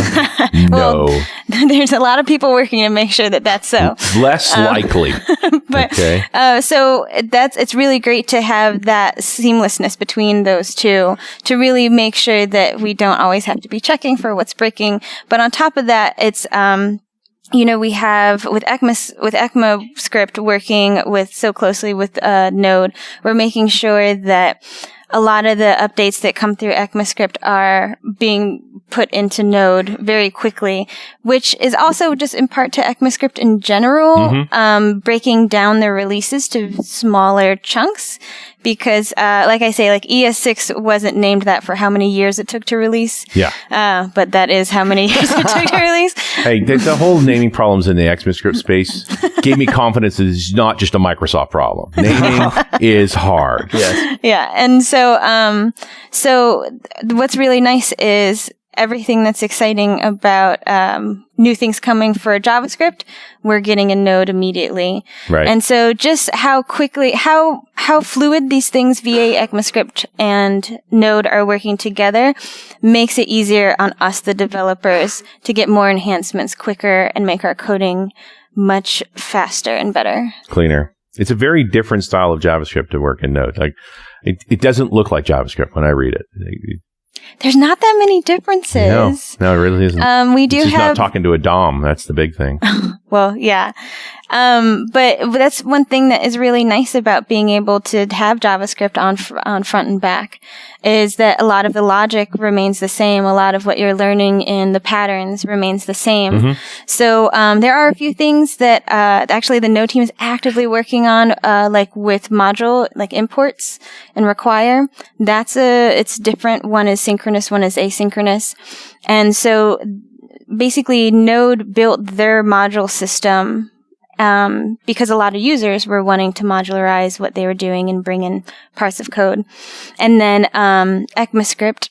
B: No.
C: Well, there's a lot of people working to make sure that that's so.
B: Less likely.
C: But,
B: okay.
C: So it's really great to have that seamlessness between those two to really make sure that we don't always have to be checking for what's breaking. But on top of that, it's, we have with ECMAScript working so closely with Node, we're making sure that a lot of the updates that come through ECMAScript are being put into Node very quickly, which is also just in part to ECMAScript in general, breaking down the releases to smaller chunks. Because, like I say, like ES6 wasn't named that for how many years it took to release.
B: Yeah.
C: But that is how many years it took to release.
B: Hey, the whole naming problems in the ECMAScript space gave me confidence that it's not just a Microsoft problem. Naming is hard.
D: Yes.
C: Yeah. And so what's really nice is everything that's exciting about new things coming for JavaScript, we're getting in Node immediately.
B: Right.
C: And so just how quickly, how fluid these things, V8, ECMAScript, and Node are working together makes it easier on us, the developers, to get more enhancements quicker and make our coding much faster and better.
B: Cleaner. It's a very different style of JavaScript to work in Node. Like, it doesn't look like JavaScript when I read it.
C: There's not that many differences.
B: No, it really isn't.
C: We do
B: it's just
C: have
B: not talking to a DOM. That's the big thing.
C: Well, yeah. But that's one thing that is really nice about being able to have JavaScript on front and back is that a lot of the logic remains the same. A lot of what you're learning in the patterns remains the same.
B: Mm-hmm.
C: So, there are a few things that, actually the Node team is actively working on, like with module, like imports and require. It's different. One is synchronous, one is asynchronous. And so basically Node built their module system because a lot of users were wanting to modularize what they were doing and bring in parts of code. And then ECMAScript,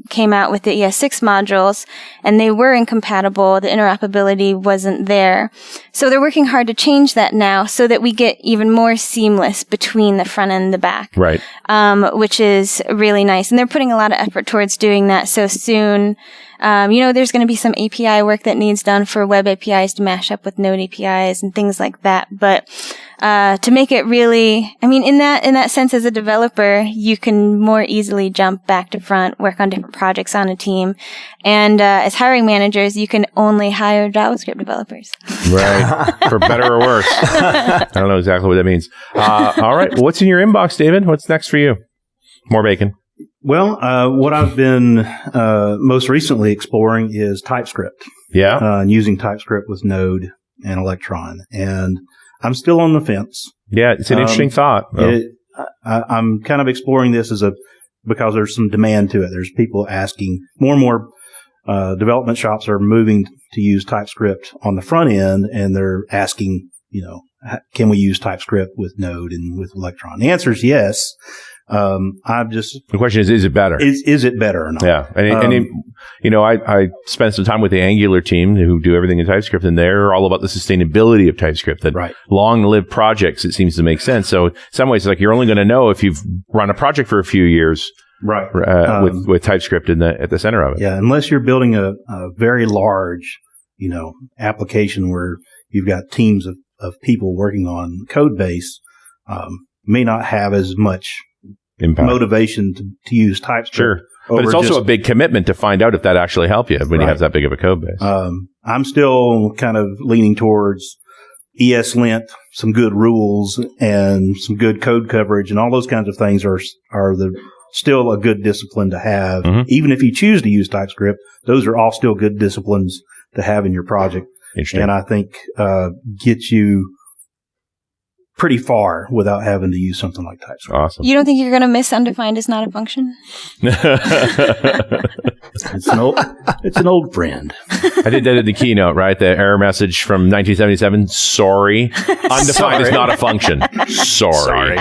C: came out with the ES6 modules, and they were incompatible. The interoperability wasn't there. So they're working hard to change that now so that we get even more seamless between the front and the back.
B: Right.
C: Which is really nice. And they're putting a lot of effort towards doing that. So soon, there's going to be some API work that needs done for web APIs to mash up with Node APIs and things like that. But to make it really, in that sense, as a developer, you can more easily jump back to front, work on different projects on a team. And as hiring managers, you can only hire JavaScript developers.
B: Right. For better or worse. I don't know exactly what that means. All right. Well, what's in your inbox, David? What's next for you? More bacon.
E: Well, what I've been most recently exploring is TypeScript.
B: Yeah.
E: And using TypeScript with Node and Electron. And I'm still on the fence.
B: Yeah, it's an interesting thought.
E: I'm kind of exploring this because there's some demand to it. There's people asking, more and more development shops are moving to use TypeScript on the front end, and they're asking, can we use TypeScript with Node and with Electron? The answer is yes.
B: The question is it better?
E: Is it better or not?
B: Yeah. I spent some time with the Angular team who do everything in TypeScript, and they're all about the sustainability of TypeScript, that
E: right.
B: long-lived projects, it seems to make sense. So in some ways, you're only going to know if you've run a project for a few years,
E: right?
B: With TypeScript at the center of it.
E: Yeah. Unless you're building a very large, application where you've got teams of people working on code base, may not have as much
B: impact.
E: Motivation to use TypeScript.
B: Sure. But it's also a big commitment to find out if that actually helped you when you have that big of a code base.
E: I'm still kind of leaning towards ESLint, some good rules and some good code coverage, and all those kinds of things are still a good discipline to have.
B: Mm-hmm.
E: Even if you choose to use TypeScript, those are all still good disciplines to have in your project.
B: Interesting.
E: And I think get you pretty far without having to use something like TypeScript.
B: Awesome.
C: You don't think you're going to miss undefined is not a function?
E: It's an old friend.
B: I did that in the keynote, right? The error message from 1977. Sorry. Undefined is not a function. Sorry.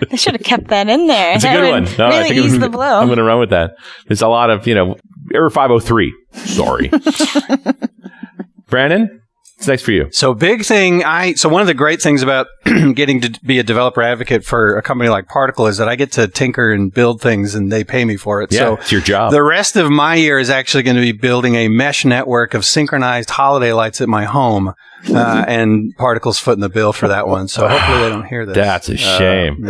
C: They should have kept that in there.
B: It's a good one. No,
C: really ease the blow.
B: I'm going to run with that. There's a lot of, error 503. Sorry. Brandon? What's next for you?
D: So big thing, so one of the great things about getting to be a developer advocate for a company like Particle is that I get to tinker and build things and they pay me for it.
B: Yeah,
D: so
B: it's your job.
D: The rest of my year is actually going to be building a mesh network of synchronized holiday lights at my home. And Particle's footing the bill for that one. So hopefully they don't hear this.
B: That's a shame.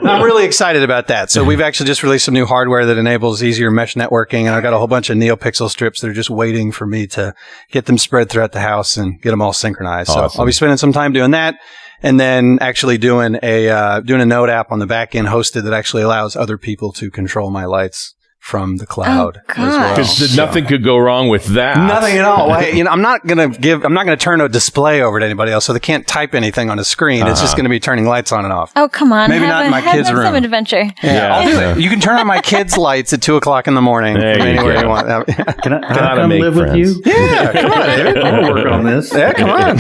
D: I'm really excited about that. So we've actually just released some new hardware that enables easier mesh networking. And I've got a whole bunch of NeoPixel strips that are just waiting for me to get them spread throughout the house and get them all synchronized.
B: Awesome.
D: So I'll be spending some time doing that. And then actually doing a Node app on the back end hosted that actually allows other people to control my lights from the cloud as well.
B: Because nothing could go wrong with that.
D: Nothing at all. I'm not going to turn a display over to anybody else, so they can't type anything on a screen. It's just going to be turning lights on and off.
C: Oh, come on.
D: Maybe not in my kids' room.
C: Some adventure.
D: Yeah, I'll do it. You can turn on my kids' lights at 2:00 in the morning from anywhere you want.
E: Can I come live with you?
D: Yeah, come on, David.
E: I'll work on this.
D: Yeah, come on.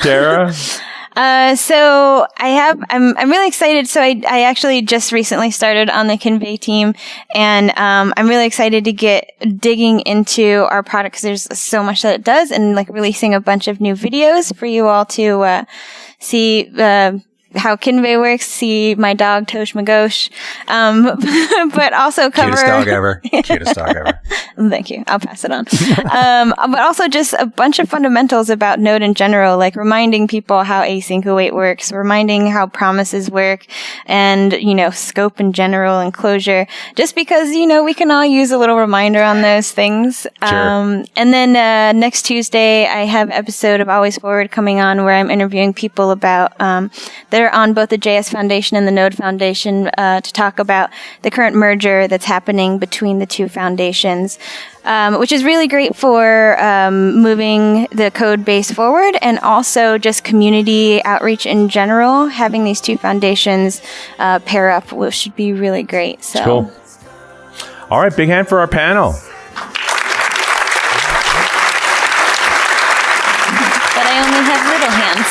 B: Tara?
C: So I'm really excited. So I actually just recently started on the Convey team, and I'm really excited to get digging into our product because there's so much that it does, and releasing a bunch of new videos for you all to see how Kinvey works, see my dog Tosh Magosh, but also cover
G: Cutest dog ever. Cutest dog ever.
C: Thank you. I'll pass it on. But also just a bunch of fundamentals about Node in general, like reminding people how async await works, reminding how promises work, and, scope in general and closure, just because, we can all use a little reminder on those things.
B: Sure.
C: And then next Tuesday, I have an episode of Always Forward coming on where I'm interviewing people about, they're on both the JS Foundation and the Node Foundation to talk about the current merger that's happening between the two foundations. Which is really great for moving the code base forward, and also just community outreach in general. Having these two foundations pair up should be really great. So,
B: cool. All right, big hand for our panel.
C: But I only have little hands.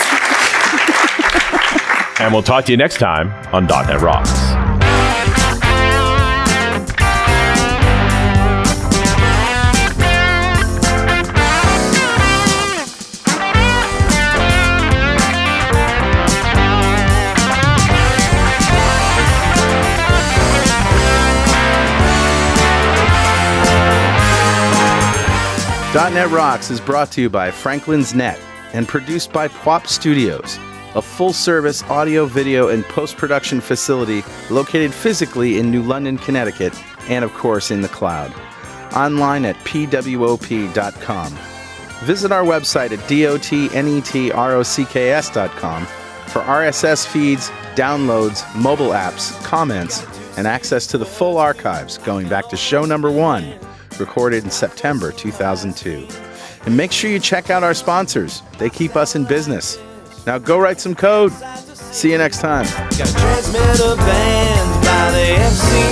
B: And we'll talk to you next time on .NET Rocks.
A: .NET Rocks is brought to you by Franklin's Net and produced by Pwop Studios, a full-service audio, video, and post-production facility located physically in New London, Connecticut, and of course in the cloud. Online at pwop.com. Visit our website at dotnetrocks.com for RSS feeds, downloads, mobile apps, comments, and access to the full archives going back to show number 1, recorded in September 2002. And make sure you check out our sponsors. They keep us in business. Now go write some code. See you next time.
H: Got a transmitter banned by the FC